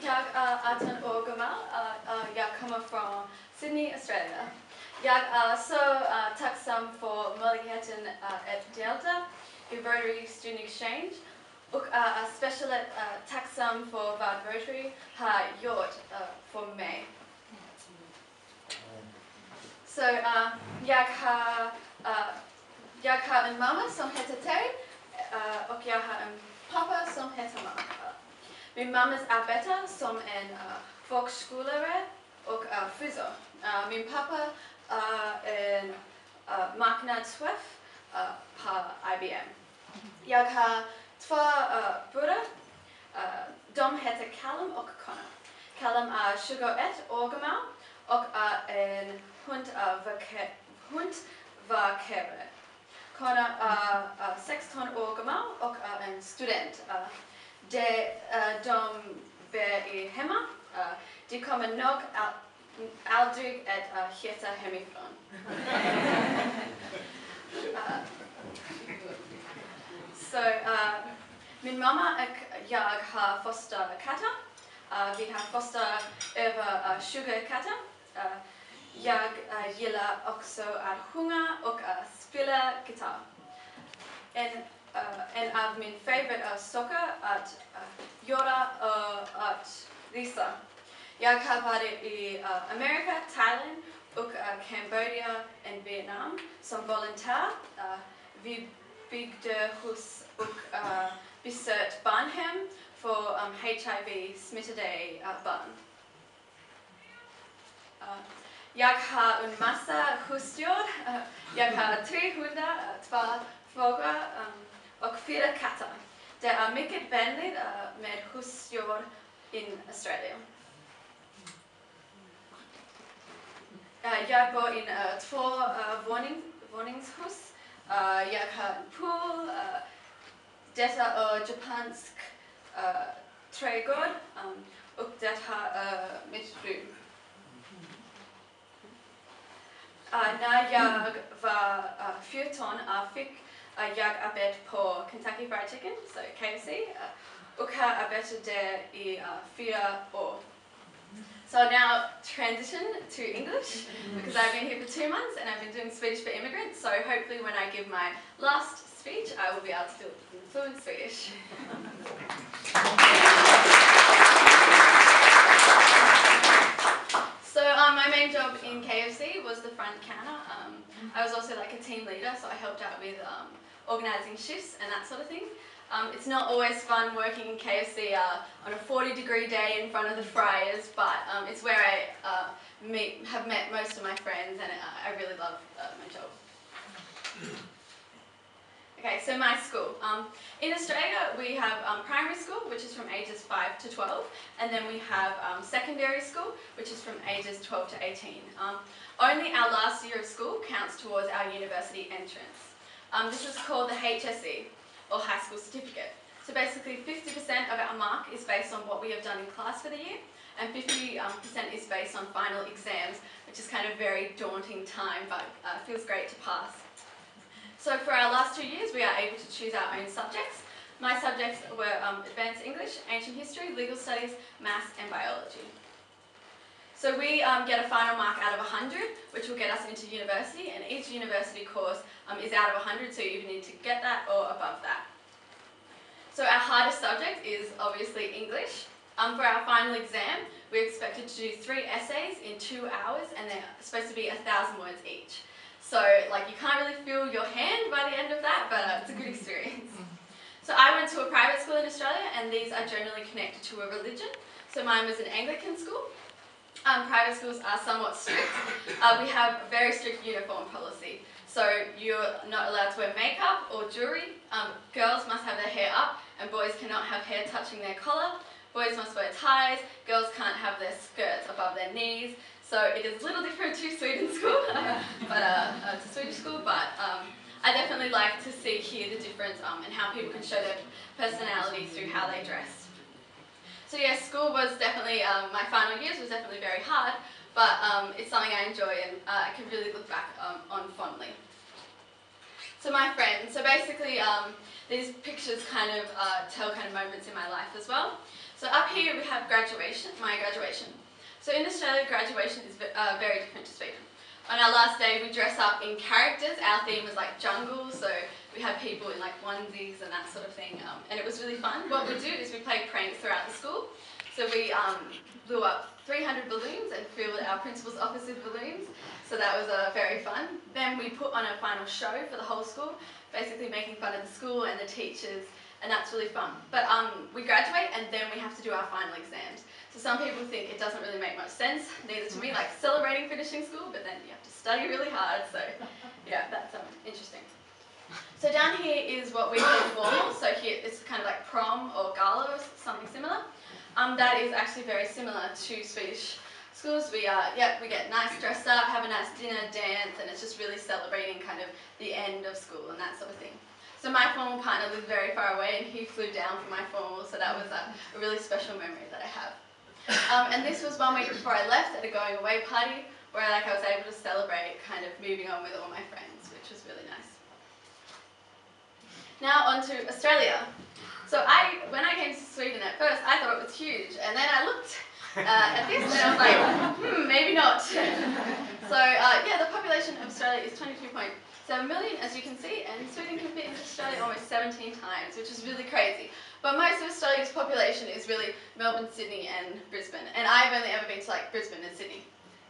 Jag Atan Orgamal, jag kommer från Sydney, Australia. Jag så tacksam för möjligheten att delta i Rotary Student Exchange och speciellt tacksam för vad Rotary har gjort för mig. Så jag har en mamma som heter Terry och jag har en pappa som heter Mark. Min mammas arbetar som en folkskollärare och frisör. Min pappa är en marknadschef på IBM. Jag har två bröder. De heter Callum och Connor. Callum är 21 år gammal och är en hundvakerare. Connor är 16 år gammal och är en student. De bor hemma. De kommer nog aldrig att hitta hemifrån. Min mamma och jag har fosterkatter. Vi har foster över 20 katter. Jag gillar också att sjunga och spela gitarr. En av mina favoritsaker att göra att resa. Jag har varit i Amerika, Thailand och Kambodja och Vietnam som volontär. Vi byggde hus och besökte barnhem för HIV-smittade barn. Jag har en massa husdjur. Jag har 3 hundar, 2 fåglar och 4 katter. Det är mycket vänligt med husdjur i Australien. Jag bor i en 2-våningshus. Jag har en pool. Detta är japansk trädgård och detta är mitt rum. När jag var 14 fick jag arbeta på Kentucky Fried Chicken, så KFC, och har arbetat där i 4 år. So now transition to English because I've been here for 2 months and I've been doing Swedish for immigrants. So hopefully when I give my last speech, I will be able to do it in fluent Swedish. So my main job in KFC was the front counter. I was also like a team leader, so I helped out with organising shifts and that sort of thing. It's not always fun working in KFC on a 40-degree day in front of the fryers, but it's where I have met most of my friends, and I really love my job. Okay, so my school. In Australia, we have primary school, which is from ages 5 to 12, and then we have secondary school, which is from ages 12 to 18. Only our last year of school counts towards our university entrance. This is called the HSE, or High School Certificate. So basically 50% of our mark is based on what we have done in class for the year, and 50% is based on final exams, which is kind of a very daunting time, but feels great to pass. So for our last 2 years, we are able to choose our own subjects. My subjects were Advanced English, Ancient History, Legal Studies, Maths and Biology. So we get a final mark out of 100, which will get us into university, and each university course is out of 100, so you either need to get that or above that. So our hardest subject is obviously English. For our final exam, we're expected to do 3 essays in 2 hours, and they're supposed to be 1,000 words each. So like you can't really feel your hand by the end of that, but it's a good experience. So I went to a private school in Australia, and these are generally connected to a religion. So mine was an Anglican school. Private schools are somewhat strict. We have a very strict uniform policy. So you're not allowed to wear makeup or jewellery. Girls must have their hair up, and boys cannot have hair touching their collar. Boys must wear ties. Girls can't have their skirts above their knees. So it is a little different to Sweden school, but it's a Swedish school. But I definitely like to hear the difference and how people can show their personality through how they dress. So yeah, school was definitely, my final years was definitely very hard, but it's something I enjoy, and I can really look back on fondly. So my friends, so basically these pictures kind of tell kind of moments in my life as well. So up here we have graduation, my graduation. So in Australia, graduation is very different to Sweden. On our last day, we dress up in characters. Our theme was like jungle, so we had people in like onesies and that sort of thing, and it was really fun. What we do is we play pranks throughout the school. So we blew up 300 balloons and filled our principal's office with balloons. So that was very fun. Then we put on a final show for the whole school, basically making fun of the school and the teachers, and that's really fun. But we graduate and then we have to do our final exams. So some people think it doesn't really make much sense, neither to me, like celebrating finishing school, but then you have to study really hard, so yeah, that's interesting. So down here is what we call formal, so here it's kind of like prom or gala or something similar. That is actually very similar to Swedish schools. We get nice dressed up, have a nice dinner, dance, and it's just really celebrating kind of the end of school and that sort of thing. So my formal partner lived very far away and he flew down for my formal, so that was a really special memory that I have. And this was 1 week before I left at a going away party where I was able to celebrate kind of moving on with all my friends, which was really nice. Now on to Australia. So when I came to Sweden at first, I thought it was huge, and then I looked at this and I was like, maybe not. So yeah, the population of Australia is 22.7 million, as you can see, and Sweden can fit into Australia almost 17 times, which is really crazy. But most of Australia's population is really Melbourne, Sydney and Brisbane, and I've only ever been to like Brisbane and Sydney.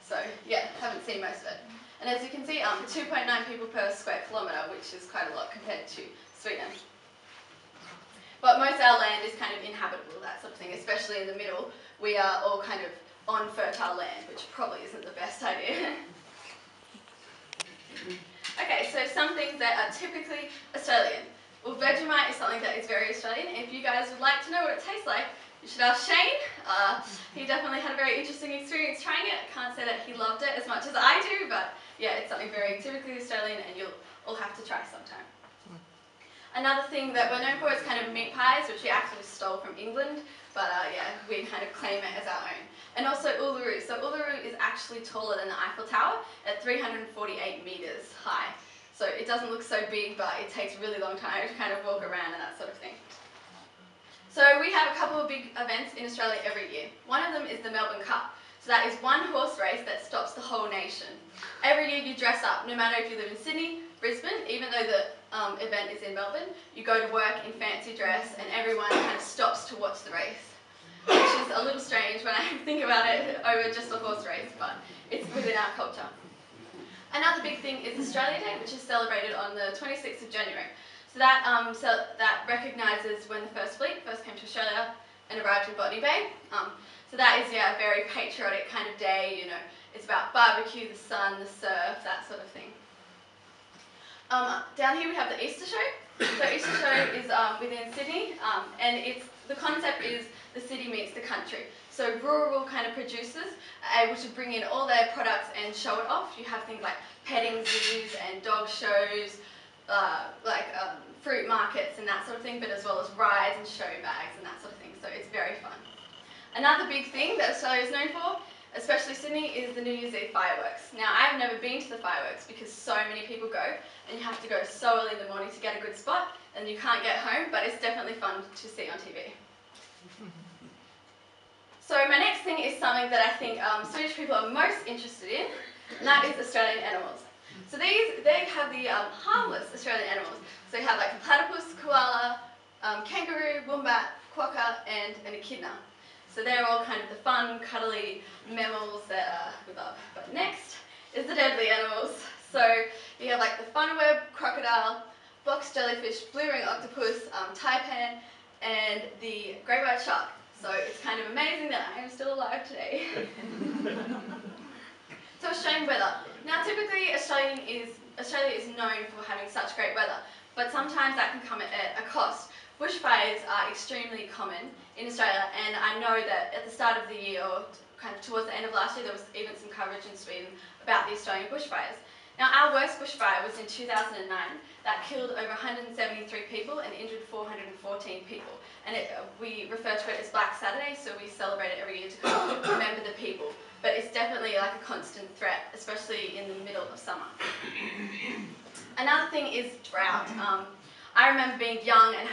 So yeah, haven't seen most of it. And as you can see, 2.9 people per square kilometre, which is quite a lot compared to Sweden. But most of our land is kind of inhabitable, that sort of thing, especially in the middle. We are all kind of on fertile land, which probably isn't the best idea. Okay, so some things that are typically Australian. Well, Vegemite is something that is very Australian. If you guys would like to know what it tastes like, you should ask Shane. He definitely had a very interesting experience trying it. I can't say that he loved it as much as I do, but yeah, it's something very typically Australian and you'll all have to try sometime. Another thing that we're known for is kind of meat pies, which we actually stole from England, but yeah, we kind of claim it as our own. And also Uluru. So Uluru is actually taller than the Eiffel Tower at 348 metres high. So it doesn't look so big, but it takes a really long time to kind of walk around and that sort of thing. So we have a couple of big events in Australia every year. One of them is the Melbourne Cup. So that is one horse race that stops the whole nation. Every year you dress up, no matter if you live in Sydney, Brisbane, even though the event is in Melbourne, you go to work in fancy dress and everyone kind of stops to watch the race. Which is a little strange when I think about it over just a horse race, but it's within our culture. Another big thing is Australia Day, which is celebrated on the 26th of January. So that recognises when the first fleet first came to Australia and arrived in Botany Bay. So that is a very patriotic kind of day, you know, it's about barbecue, the sun, the surf, that sort of thing. Down here we have the Easter Show. So Easter Show is within Sydney, and the concept is the city meets the country. So rural kind of producers are able to bring in all their products and show it off. You have things like petting zoos and dog shows, fruit markets and that sort of thing, but as well as rides and show bags and that sort of thing. So it's very fun. Another big thing that Australia is known for, especially Sydney, is the New Year's Eve fireworks. Now, I've never been to the fireworks because so many people go, and you have to go so early in the morning to get a good spot, and you can't get home, but it's definitely fun to see on TV. So my next thing is something that I think Swedish people are most interested in, and that is Australian animals. So they have the harmless Australian animals. So you have like a platypus, koala, kangaroo, wombat, quokka, and an echidna. So they're all kind of the fun, cuddly mammals that we love. But next is the deadly animals. So you have like the funweb crocodile, box jellyfish, blue ring octopus, taipan, and the great white shark. So it's kind of amazing that I am still alive today. So Australian weather. Now typically Australia is known for having such great weather, but sometimes that can come at a cost. Bushfires are extremely common in Australia, and I know that at the start of the year, or kind of towards the end of last year, there was even some coverage in Sweden about the Australian bushfires. Now our worst bushfire was in 2009. That killed over 173 people and injured 414 people. And we refer to it as Black Saturday, so we celebrate it every year to kind of remember the people. But it's definitely like a constant threat, especially in the middle of summer. Another thing is drought. I remember being young and